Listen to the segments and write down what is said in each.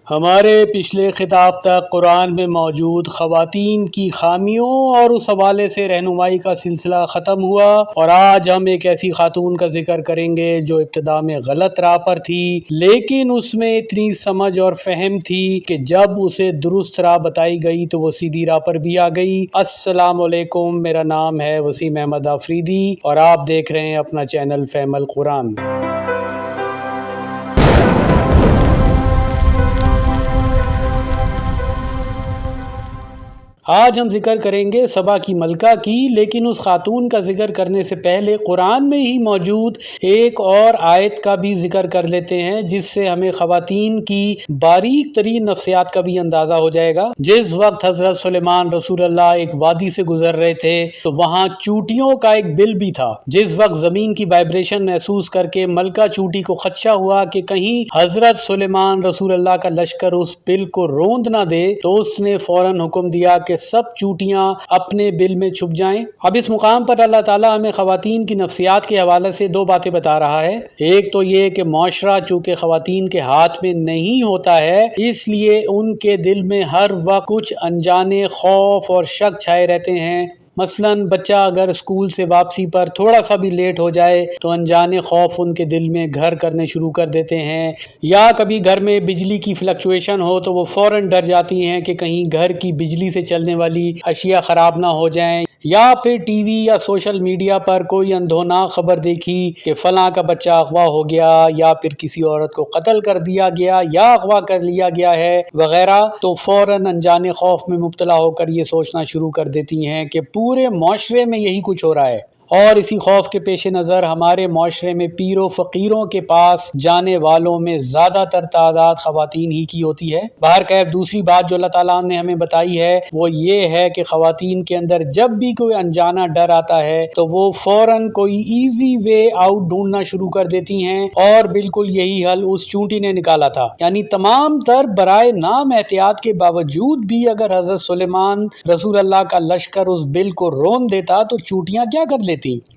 ہمارے پچھلے خطاب تک قرآن میں موجود خواتین کی خامیوں اور اس حوالے سے رہنمائی کا سلسلہ ختم ہوا، اور آج ہم ایک ایسی خاتون کا ذکر کریں گے جو ابتدا میں غلط راہ پر تھی، لیکن اس میں اتنی سمجھ اور فہم تھی کہ جب اسے درست راہ بتائی گئی تو وہ سیدھی راہ پر بھی آ گئی۔ السلام علیکم، میرا نام ہے وسیم احمد آفریدی اور آپ دیکھ رہے ہیں اپنا چینل فہم القرآن۔ آج ہم ذکر کریں گے سبا کی ملکہ کی، لیکن اس خاتون کا ذکر کرنے سے پہلے قرآن میں ہی موجود ایک اور آیت کا بھی ذکر کر لیتے ہیں، جس سے ہمیں خواتین کی باریک ترین نفسیات کا بھی اندازہ ہو جائے گا۔ جس وقت حضرت سلیمان رسول اللہ ایک وادی سے گزر رہے تھے تو وہاں چونٹیوں کا ایک بل بھی تھا۔ جس وقت زمین کی وائبریشن محسوس کر کے ملکہ چونٹی کو خدشہ ہوا کہ کہیں حضرت سلیمان رسول اللہ کا لشکر اس بل کو روند نہ دے، تو اس نے فوراً حکم دیا کہ سب چونٹیاں اپنے بل میں چھپ جائیں۔ اب اس مقام پر اللہ تعالیٰ ہمیں خواتین کی نفسیات کے حوالے سے دو باتیں بتا رہا ہے۔ ایک تو یہ کہ معاشرہ چونکہ خواتین کے ہاتھ میں نہیں ہوتا ہے، اس لیے ان کے دل میں ہر وقت کچھ انجانے خوف اور شک چھائے رہتے ہیں۔ مثلاً بچہ اگر اسکول سے واپسی پر تھوڑا سا بھی لیٹ ہو جائے تو انجانے خوف ان کے دل میں گھر کرنے شروع کر دیتے ہیں، یا کبھی گھر میں بجلی کی فلکچویشن ہو تو وہ فوراً ڈر جاتی ہیں کہ کہیں گھر کی بجلی سے چلنے والی اشیاء خراب نہ ہو جائیں، یا پھر ٹی وی یا سوشل میڈیا پر کوئی اندھونا خبر دیکھی کہ فلاں کا بچہ اغوا ہو گیا، یا پھر کسی عورت کو قتل کر دیا گیا یا اغوا کر لیا گیا ہے وغیرہ، تو فوراً انجانے خوف میں مبتلا ہو کر یہ سوچنا شروع کر دیتی ہیں کہ پورے معاشرے میں یہی کچھ ہو رہا ہے۔ اور اسی خوف کے پیش نظر ہمارے معاشرے میں پیر و فقیروں کے پاس جانے والوں میں زیادہ تر تعداد خواتین ہی کی ہوتی ہے۔ بہرکیف دوسری بات جو اللہ تعالیٰ نے ہمیں بتائی ہے وہ یہ ہے کہ خواتین کے اندر جب بھی کوئی انجانا ڈر آتا ہے تو وہ فوراً کوئی ایزی وے آؤٹ ڈھونڈنا شروع کر دیتی ہیں، اور بالکل یہی حل اس چونٹی نے نکالا تھا۔ یعنی تمام تر برائے نام احتیاط کے باوجود بھی اگر حضرت سلیمان رسول اللہ کا لشکر اس بل کو رون دیتا تو چونٹیاں کیا کر لیتی۔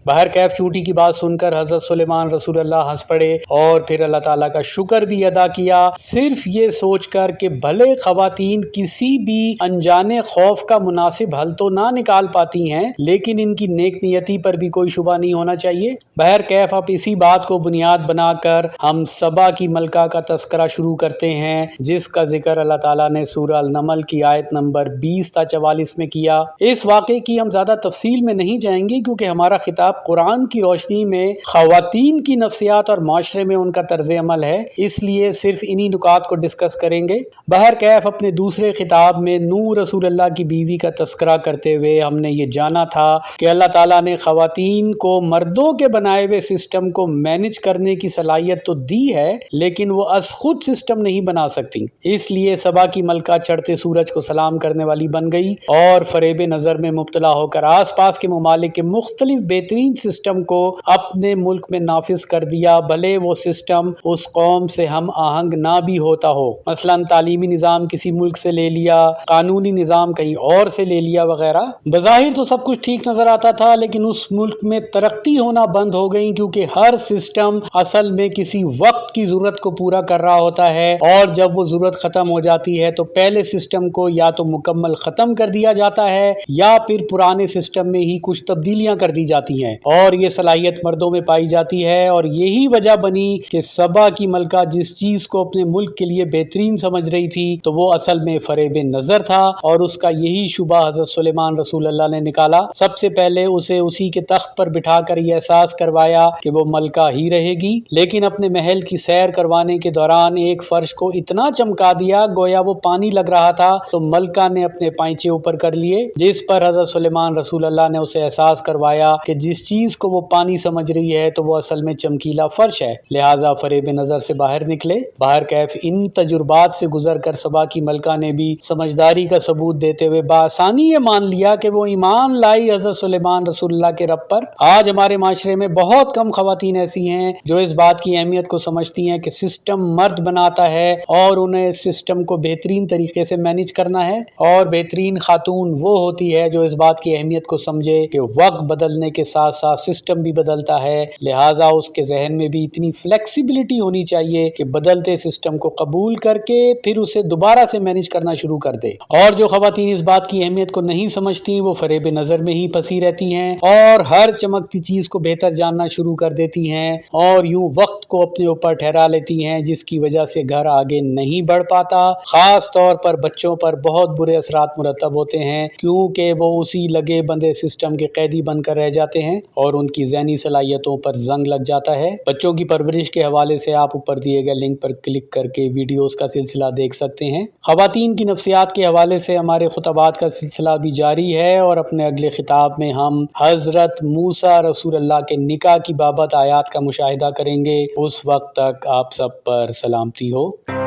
بہرکیف چونٹی کی بات سن کر حضرت سلیمان رسول اللہ ہنس پڑے اور پھر اللہ تعالیٰ کا شکر بھی ادا کیا، صرف یہ سوچ کر کہ بھلے خواتین کسی بھی انجانے خوف کا مناسب حل تو نہ نکال پاتی ہیں، لیکن ان کی نیک نیتی پر بھی کوئی شبہ نہیں ہونا چاہیے۔ بہرکیف اب اسی بات کو بنیاد بنا کر ہم سبا کی ملکہ کا تذکرہ شروع کرتے ہیں، جس کا ذکر اللہ تعالیٰ نے سورہ النمل کی آیت نمبر 20 تا 44 میں کیا۔ اس واقعے کی ہم زیادہ تفصیل میں نہیں جائیں گے کیونکہ ہمارا خطاب قرآن کی روشنی میں خواتین کی نفسیات اور معاشرے میں ان کا طرز عمل ہے، اس لیے صرف انہی نکات کو ڈسکس کریں گے۔ بہرکیف اپنے دوسرے خطاب میں نوح رسول اللہ کی بیوی کا تذکرہ کرتے ہوئے ہم نے یہ جانا تھا کہ اللہ تعالیٰ نے خواتین کو مردوں کے بنائے ہوئے سسٹم کو مینج کرنے کی صلاحیت تو دی ہے، لیکن وہ از خود سسٹم نہیں بنا سکتی، اس لیے سبا کی ملکہ چڑھتے سورج کو سلام کرنے والی بن گئی اور فریب نظر میں مبتلا ہو کر آس پاس کے ممالک کے مختلف بہترین سسٹم کو اپنے ملک میں نافذ کر دیا، بھلے وہ سسٹم اس قوم سے ہم آہنگ نہ بھی ہوتا ہو۔ مثلا تعلیمی نظام کسی ملک سے لے لیا، قانونی نظام کہیں اور سے لے لیا وغیرہ۔ بظاہر تو سب کچھ ٹھیک نظر آتا تھا، لیکن اس ملک میں ترقی ہونا بند ہو گئی کیونکہ ہر سسٹم اصل میں کسی وقت کی ضرورت کو پورا کر رہا ہوتا ہے، اور جب وہ ضرورت ختم ہو جاتی ہے تو پہلے سسٹم کو یا تو مکمل ختم کر دیا جاتا ہے یا پھر پرانے سسٹم میں ہی کچھ تبدیلیاں کر دی جاتی ہیں، اور یہ صلاحیت مردوں میں پائی جاتی ہے۔ اور یہی وجہ بنی کہ سبا کی ملکہ جس چیز کو اپنے ملک کے لیے بہترین سمجھ رہی تھی تو وہ اصل میں فریب نظر تھا، اور اس کا یہی شبہ حضرت سلیمان رسول اللہ نے نکالا۔ سب سے پہلے اسے اسی کے تخت پر بٹھا کر یہ احساس کروایا کہ وہ ملکہ ہی رہے گی، لیکن اپنے محل کی سیر کروانے کے دوران ایک فرش کو اتنا چمکا دیا گویا وہ پانی لگ رہا تھا، تو ملکہ نے اپنے پائنچے اوپر کر لیے، جس پر حضرت سلیمان رسول اللہ نے اسے احساس کروایا کہ جس چیز کو وہ پانی سمجھ رہی ہے تو وہ اصل میں چمکیلا فرش ہے، لہٰذا فریب نظر سے باہر نکلے۔ بہرکیف ان تجربات سے گزر کر سبا کی ملکہ نے بھی سمجھداری کا ثبوت دیتے ہوئے بآسانی یہ مان لیا کہ وہ ایمان لائی حضرت سلیمان رسول اللہ کے رب پر۔ آج ہمارے معاشرے میں بہت کم خواتین ایسی ہیں جو اس بات کی اہمیت کو سمجھتی ہیں کہ سسٹم مرد بناتا ہے اور انہیں سسٹم کو بہترین طریقے سے مینج کرنا ہے، اور بہترین خاتون وہ ہوتی ہے جو اس بات کی اہمیت کو سمجھے کہ وقت بدلنے بدلنے کے ساتھ ساتھ سسٹم بھی بدلتا ہے، لہٰذا اس کے ذہن میں بھی اتنی فلیکسیبلٹی ہونی چاہیے کہ بدلتے سسٹم کو قبول کر کے پھر اسے دوبارہ سے مینج کرنا شروع کر دے۔ اور جو خواتین اس بات کی اہمیت کو نہیں سمجھتی وہ فریب نظر میں ہی پھنسی رہتی ہیں اور ہر چمکتی چیز کو بہتر جاننا شروع کر دیتی ہیں اور یوں وقت کو اپنے اوپر ٹھہرا لیتی ہیں، جس کی وجہ سے گھر آگے نہیں بڑھ پاتا۔ خاص طور پر بچوں پر بہت برے اثرات مرتب ہوتے ہیں کیونکہ وہ اسی لگے بندے سسٹم کے قیدی بن کر رہ جاتے ہیں اور ان کی ذہنی صلاحیتوں پر زنگ لگ جاتا ہے۔ بچوں کی پرورش کے حوالے سے آپ اوپر دیے گئے لنک پر کلک کر کے ویڈیوز کا سلسلہ دیکھ سکتے ہیں۔ خواتین کی نفسیات کے حوالے سے ہمارے خطبات کا سلسلہ بھی جاری ہے اور اپنے اگلے خطاب میں ہم حضرت موسیٰ رسول اللہ کے نکاح کی بابت آیات کا مشاہدہ کریں گے۔ اس وقت تک آپ سب پر سلامتی ہو۔